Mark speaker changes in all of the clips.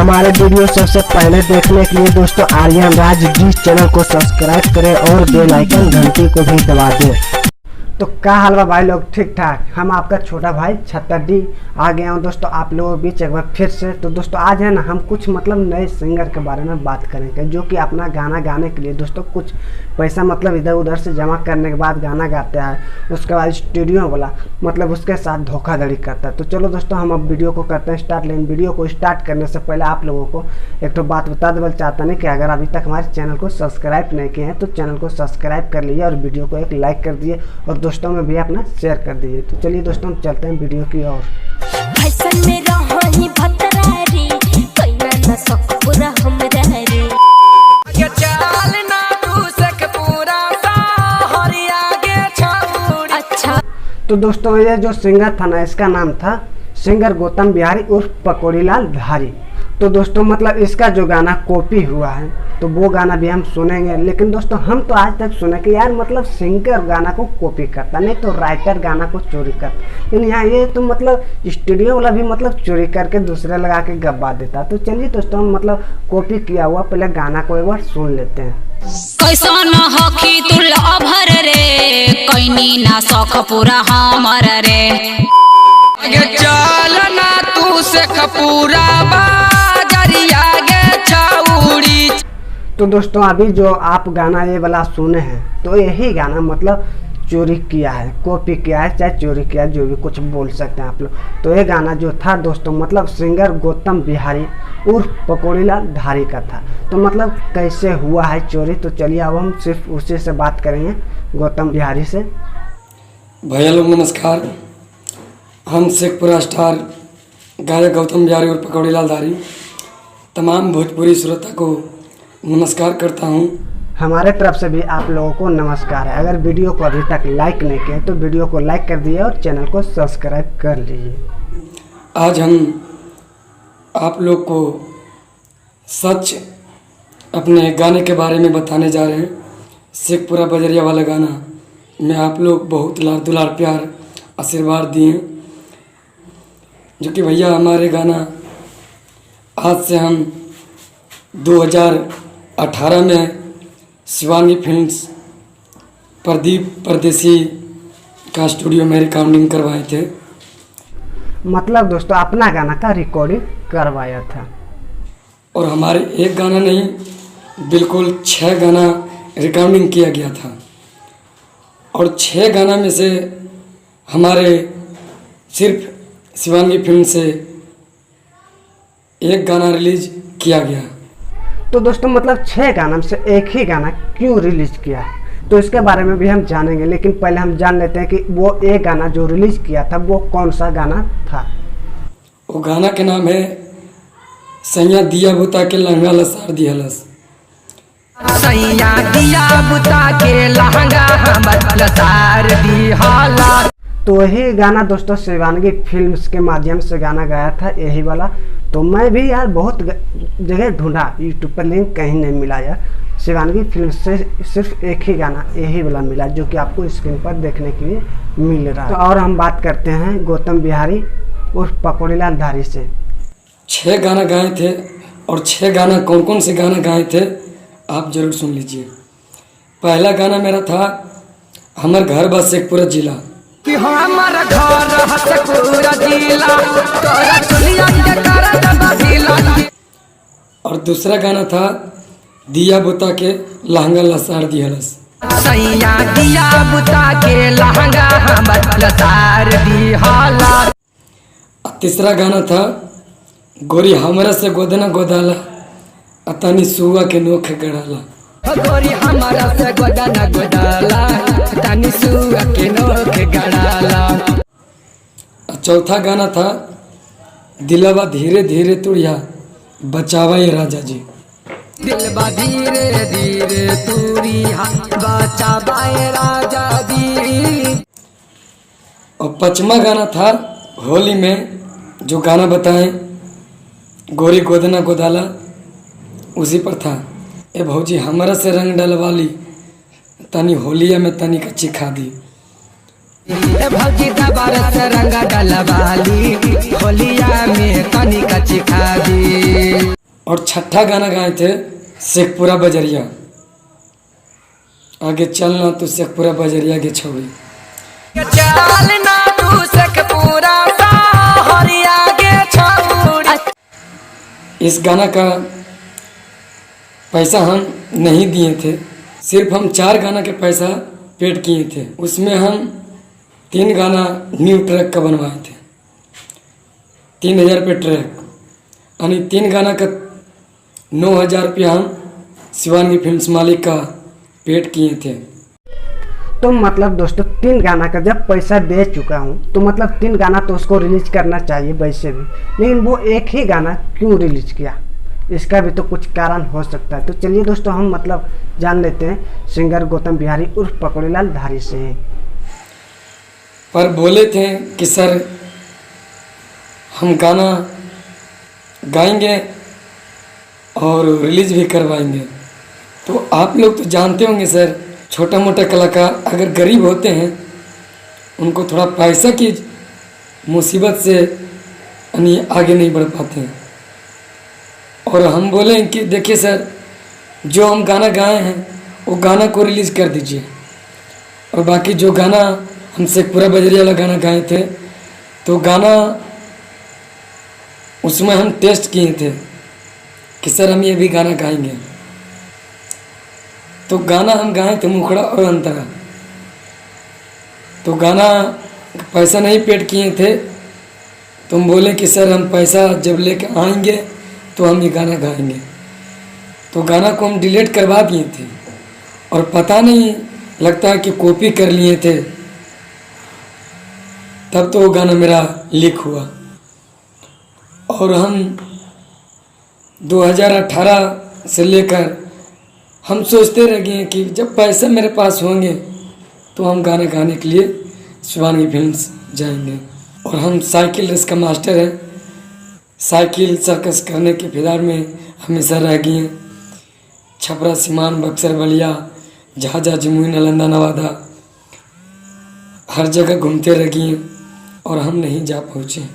Speaker 1: हमारे वीडियो सबसे पहले देखने के लिए दोस्तों आर्यन राज जी चैनल को सब्सक्राइब करें और बेल आइकन घंटी को भी दबा दें। तो क्या हाल बा भाई लोग, ठीक ठाक। हम आपका छोटा भाई 76D आ गया हूँ दोस्तों आप लोगों के बीच एक बार फिर से। तो दोस्तों आज है ना हम कुछ नए सिंगर के बारे में बात करेंगे जो कि अपना गाना गाने के लिए दोस्तों कुछ पैसा इधर उधर से जमा करने के बाद गाना गाते हैं, उसके बाद स्टूडियो वाला उसके साथ धोखाधड़ी करता है। तो चलो दोस्तों हम अब वीडियो को करते हैं स्टार्ट। लेकिन वीडियो को स्टार्ट करने से पहले आप लोगों को एक तो बात बता देना चाहता नहीं कि अगर अभी तक हमारे चैनल को सब्सक्राइब नहीं किए हैं तो चैनल को सब्सक्राइब कर लीजिए और वीडियो को एक लाइक कर दिए और दोस्तों में भी अपना शेयर कर दीजिए। तो चलिए दोस्तों हम चलते हैं वीडियो की ओर। तो दोस्तों ये जो सिंगर था ना, इसका नाम था सिंगर गौतम बिहारी उर्फ पकौड़ीलाल धारी। तो दोस्तों इसका जो गाना कॉपी हुआ है तो वो गाना भी हम सुनेंगे। लेकिन दोस्तों हम तो आज तक सुने कि यार सिंगर गाना को कॉपी करता नहीं तो राइटर गाना को चोरी करता, लेकिन यहाँ ये तो स्टूडियो वाला भी चोरी करके दूसरे लगा के गब्बा देता। तो चलिए दोस्तों हम कॉपी किया हुआ पहले गाना को एक बार सुन लेते हैं।
Speaker 2: कैसन हखी तुल अभर रे कैनी ना सख पूरा हमर रे
Speaker 3: चल ना तू से खपूरा बाजरिया गे छौड़ी।
Speaker 1: तो दोस्तों अभी जो आप गाना ये वाला सुने हैं तो यही गाना चोरी किया है, कॉपी किया है, चाहे चोरी किया है, जो भी कुछ बोल सकते हैं आप लोग। तो ये गाना जो था दोस्तों सिंगर गौतम बिहारी उर्फ पकौड़ीलाल धारी का था। तो कैसे हुआ है चोरी, तो चलिए अब हम सिर्फ उसी से बात करेंगे, गौतम बिहारी से।
Speaker 3: भैया लोग नमस्कार, हम शेखपुरा स्टार गायक गौतम बिहारी और पकौड़ीलाल धारी तमाम भोजपुरी श्रोता को नमस्कार करता हूं।
Speaker 1: हमारे तरफ से भी आप लोगों को नमस्कार है। अगर वीडियो को अभी तक लाइक नहीं किए तो वीडियो को लाइक कर दिए और चैनल को सब्सक्राइब कर लीजिए।
Speaker 3: आज हम आप लोग को सच अपने गाने के बारे में बताने जा रहे हैं। शेखपुरा बजरिया वाला गाना में आप लोग बहुत लाड़ दुलार प्यार आशीर्वाद दिए, जो कि भैया हमारे गाना आज से हम 2018 में शिवांगी फिल्म्स प्रदीप परदेसी का स्टूडियो में रिकॉर्डिंग करवाए थे।
Speaker 1: दोस्तों अपना गाना का रिकॉर्डिंग करवाया था
Speaker 3: और हमारे एक गाना नहीं बिल्कुल 6 गाना रिकॉर्डिंग किया गया था और 6 गाना में से हमारे सिर्फ शिवांगी फिल्म से एक गाना रिलीज किया गया।
Speaker 1: तो दोस्तों 6 गाना में से एक ही गाना क्यों रिलीज किया तो इसके बारे में भी हम जानेंगे। लेकिन पहले हम जान लेते हैं कि वो एक गाना जो रिलीज किया था वो कौन सा गाना था।
Speaker 3: वो गाना के नाम है सैया दिया बुता के लहंगा लसार दिहलस।
Speaker 4: सैया दिया बुता के लहंगा हमर लसार दिहलस।
Speaker 1: तो यही गाना दोस्तों शिवांगी फिल्म्स के माध्यम से गाना गाया था यही वाला। तो मैं भी यार बहुत जगह ढूंढा, यूट्यूब पर लिंक कहीं नहीं मिला यार। शिवांगी फिल्म्स से सिर्फ एक ही गाना यही वाला मिला जो कि आपको स्क्रीन पर देखने के लिए मिल रहा है। तो और हम बात करते हैं गौतम बिहारी और पकौड़ीलाल धारी से।
Speaker 3: 6 गाना गाए थे और 6 गाना कौन कौन से गाना गाए थे आप जरूर सुन लीजिए। पहला गाना मेरा था हमर घर बस शेखपुरा जिला
Speaker 4: कि हमार घर शेखपुरा जिला तोरा चुलिया के कर बसिला।
Speaker 3: और दूसरा गाना था दिया बुता के लहंगा लसार दिहलस।
Speaker 4: सैया दिया बुता के लहंगा हमर लसार दिहलस।
Speaker 3: तीसरा गाना था गोरी हमरा से गोदना गोदाला अतनी सुआ के नोख गड़ाला।
Speaker 4: गोरी हमारा से गोदना गोदाला तनी सुआ के नोख गड़ाला।
Speaker 3: चौथा गाना था दिलवा धीरे धीरे तुड़िया बचावा ये राजा जी।
Speaker 4: दिलवा धीरे धीरे तुड़िया बचावा ये राजा जी।
Speaker 3: और 5वां गाना था होली में जो गाना बताएं गोरी गोदना गोदाला उसी पर था ए भौजी हमरा से रंग डलवाली तनी होलिया में तनी कच्ची खा दी।
Speaker 4: भौजी दबारा से रंग डलवाली होलिया में तनी कच्ची खा दी।
Speaker 3: और छठा गाना गाए थे शेखपुरा बजरिया, आगे चलना तो शेखपुरा बजरिया के छोड़ी।
Speaker 4: चलना तू शेखपुरा हरिया के छोड़ी।
Speaker 3: इस गाना का पैसा हम नहीं दिए थे, सिर्फ हम 4 गाना के पैसा पेड किए थे। उसमें हम 3 गाना न्यू ट्रैक का बनवाए थे, 3000 रुपये ट्रैक, यानी 3 गाना का 9000 रुपया हम शिवानगी फिल्म्स मालिक का पेड किए थे।
Speaker 1: तो मतलब दोस्तों 3 गाना का जब पैसा दे चुका हूँ तो मतलब 3 गाना तो उसको रिलीज करना चाहिए वैसे भी, लेकिन वो एक ही गाना क्यों रिलीज किया, इसका भी तो कुछ कारण हो सकता है। तो चलिए दोस्तों हम मतलब जान लेते हैं सिंगर गौतम बिहारी उर्फ पकड़ीलाल धारी से।
Speaker 3: पर बोले थे कि सर हम गाना गाएंगे और रिलीज भी करवाएंगे। तो आप लोग तो जानते होंगे सर, छोटा मोटा कलाकार अगर गरीब होते हैं उनको थोड़ा पैसा की मुसीबत से यानी आगे नहीं बढ़ पाते हैं। और हम बोले कि देखिए सर, जो हम गाना गाए हैं वो गाना को रिलीज कर दीजिए, और बाकी जो गाना हम शेखपुरा बजरिया वाला गाना गाए थे तो गाना उसमें हम टेस्ट किए थे कि सर हम ये भी गाना गाएंगे। तो गाना हम गाए थे मुखड़ा और अंतरा, तो गाना पैसा नहीं पेड किए थे। तो हम बोले कि सर हम पैसा जब लेके आएंगे तो हम ये गाना गाएंगे। तो गाना को हम डिलीट करवा दिए थे, और पता नहीं लगता है कि कॉपी कर लिए थे, तब तो वो गाना मेरा लीक हुआ। और हम 2018 से लेकर हम सोचते रह गए कि जब पैसे मेरे पास होंगे तो हम गाना गाने के लिए शिवानगी फिल्म्स जाएंगे। और हम साइकिल रेस का मास्टर हैं, साइकिल सर्कस करने के फिदार में हमेशा रह गए हैं। छपरा, सीमान, बक्सर, बलिया, झाझा, जमुई, नालंदा, नवादा, हर जगह घूमते रह गए और हम नहीं जा पहुँचे।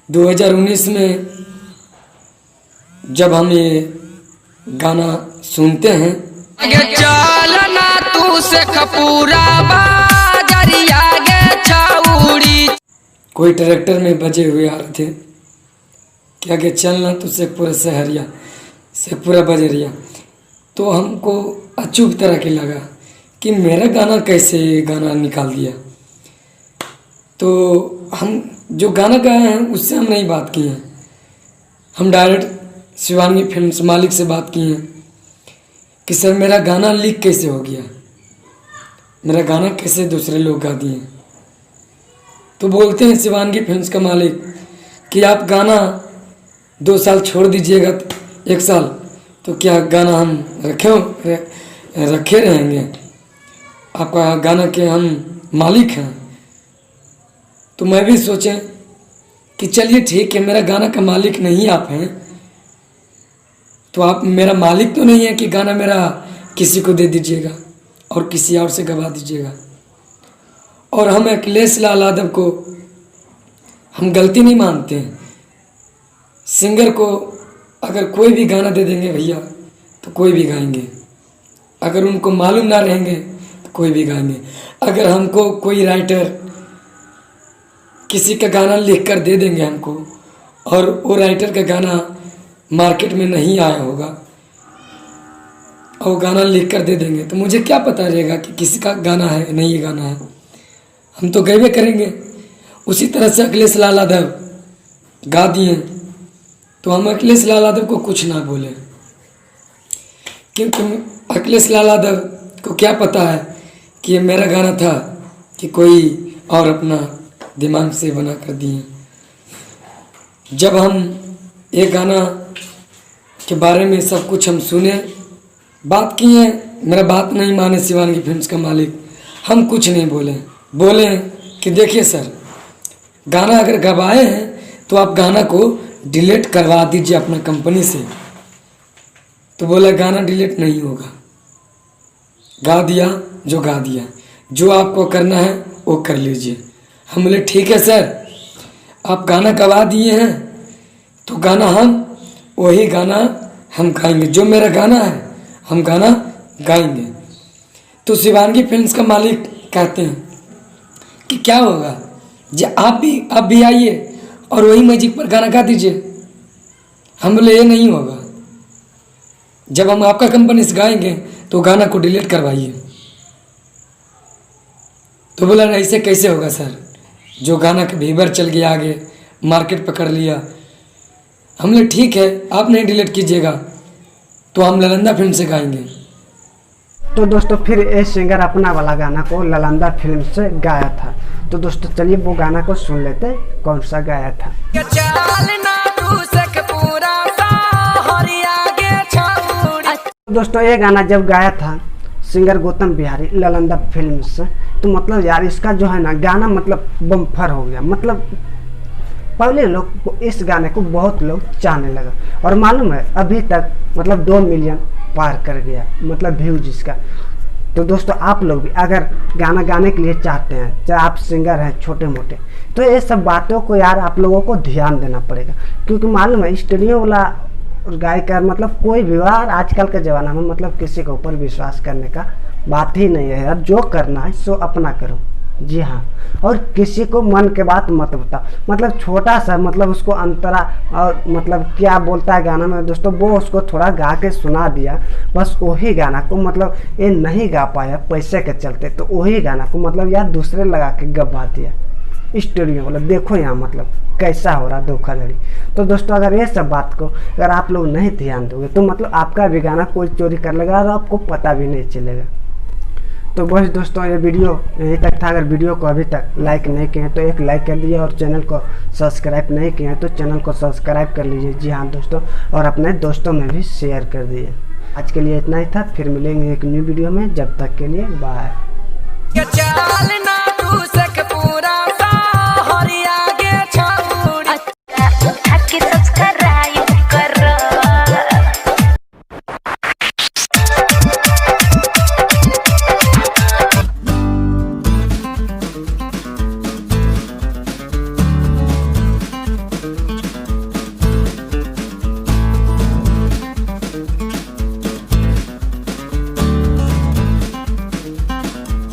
Speaker 3: 2019 में जब हम ये गाना सुनते हैं,
Speaker 4: चलना तू शेखपुरा बजरिया के छोड़ी।
Speaker 3: कोई ट्रैक्टर में बजे हुए आ रहे थे कि आगे चलना तो शेखपुरा से हरिया, शेखपुरा बजरिया। तो हमको अचूक तरह के लगा कि मेरा गाना कैसे गाना निकाल दिया। तो हम जो गाना गाए हैं उससे हम नहीं बात किए हैं, हम डायरेक्ट शिवानगी फिल्म्स मालिक से बात किए हैं कि सर मेरा गाना लीक कैसे हो गया, मेरा गाना कैसे दूसरे लोग गा दिए। तो बोलते हैं शिवानगी फिल्म्स का मालिक कि आप गाना 2 साल छोड़ दीजिएगा, 1 साल, तो क्या गाना हम रखे रहेंगे, आपका गाना के हम मालिक हैं। तो मैं भी सोचें कि चलिए ठीक है, मेरा गाना का मालिक नहीं आप हैं, तो आप मेरा मालिक तो नहीं है कि गाना मेरा किसी को दे दीजिएगा और किसी और से गवा दीजिएगा। और हम अखिलेश लाल यादव को हम गलती नहीं मानते हैं। सिंगर को अगर कोई भी गाना दे देंगे भैया तो कोई भी गाएंगे, अगर उनको मालूम ना रहेंगे तो कोई भी गाएंगे। अगर हमको कोई राइटर किसी का गाना लिख कर दे देंगे हमको, और वो राइटर का गाना मार्केट में नहीं आया होगा और वो गाना लिख कर दे देंगे, तो मुझे क्या पता रहेगा कि किसी का गाना है नहीं ये गाना है, हम तो गए करेंगे। उसी तरह से अखिलेश लाल यादव गा दिए तो हम अखिलेश लाल यादव को कुछ ना बोले, क्योंकि अखिलेश लाल यादव को क्या पता है कि ये मेरा गाना था कि कोई और अपना दिमाग से बना कर दिए। जब हम ये गाना के बारे में सब कुछ हम सुने, बात किए, मेरा बात नहीं माने शिवानगी फिल्म्स का मालिक, हम कुछ नहीं बोले कि देखिए सर, गाना अगर गवाए हैं तो आप गाना को डिलीट करवा दीजिए अपना कंपनी से। तो बोला गाना डिलीट नहीं होगा, गा दिया जो गा दिया, जो आपको करना है वो कर लीजिए। हम बोले ठीक है सर, आप गाना गवा दिए हैं तो गाना हम वही गाना हम गाएंगे, जो मेरा गाना है हम गाना गाएंगे। तो शिवानगी फिल्म्स का मालिक कहते हैं कि क्या होगा जी, आप भी आइए और वही मैजिक पर गाना गा दीजिए। हम बोले ये नहीं होगा, जब हम आपका कंपनी से गाएंगे तो गाना को डिलीट करवाइए। तो बोला ऐसे कैसे होगा सर, जो गाना का व्यूअर चल गया आगे, मार्केट पकड़ लिया। हमने ठीक है, आप नहीं डिलीट कीजिएगा तो हम ललंदा फिल्म से गाएंगे।
Speaker 1: तो दोस्तों फिर ये सिंगर अपना वाला गाना को ललंदा फिल्म से गाया था। तो दोस्तों चलिए वो गाना को सुन लेते हैं, कौन सा गाया था। दोस्तों ये गाना जब गाया था सिंगर गौतम बिहारी ललंदा फिल्म से, तो मतलब यार इसका जो है ना गाना मतलब बम्फर हो गया। मतलब पहले लोग इस गाने को बहुत लोग चाहने लगा, और मालूम है अभी तक मतलब 2 मिलियन पार कर गया मतलब व्यूज इसका। तो दोस्तों आप लोग भी अगर गाना गाने के लिए चाहते हैं, चाहे आप सिंगर हैं छोटे मोटे, तो ये सब बातों को यार आप लोगों को ध्यान देना पड़ेगा। क्योंकि मालूम है स्टूडियो वाला गायकर मतलब कोई भी यार आजकल के ज़माना में मतलब किसी के ऊपर विश्वास करने का बात ही नहीं है यार। जो करना है सो अपना करो, जी हाँ, और किसी को मन के बात मत बताओ। मतलब छोटा सा मतलब उसको अंतरा और मतलब क्या बोलता है गाना में दोस्तों, वो उसको थोड़ा गा के सुना दिया, बस वही गाना को मतलब ये नहीं गा पाया पैसे के चलते, तो वही गाना को मतलब यार दूसरे लगा के गवा दिया स्टूडियो मतलब। देखो यहाँ मतलब कैसा हो रहा धोखाधड़ी। तो दोस्तों अगर ये सब बात को अगर आप लोग नहीं ध्यान दोगे तो मतलब आपका भी गाना कोई चोरी कर लेगा और आपको पता भी नहीं चलेगा। तो बस दोस्तों ये वीडियो यहीं तक था। अगर वीडियो को अभी तक लाइक नहीं किए तो एक लाइक कर दीजिए, और चैनल को सब्सक्राइब नहीं किए हैं तो चैनल को सब्सक्राइब कर लीजिए, जी हाँ दोस्तों, और अपने दोस्तों में भी शेयर कर दीजिए। आज के लिए इतना ही था, फिर मिलेंगे एक न्यू वीडियो में, जब तक के लिए बाय।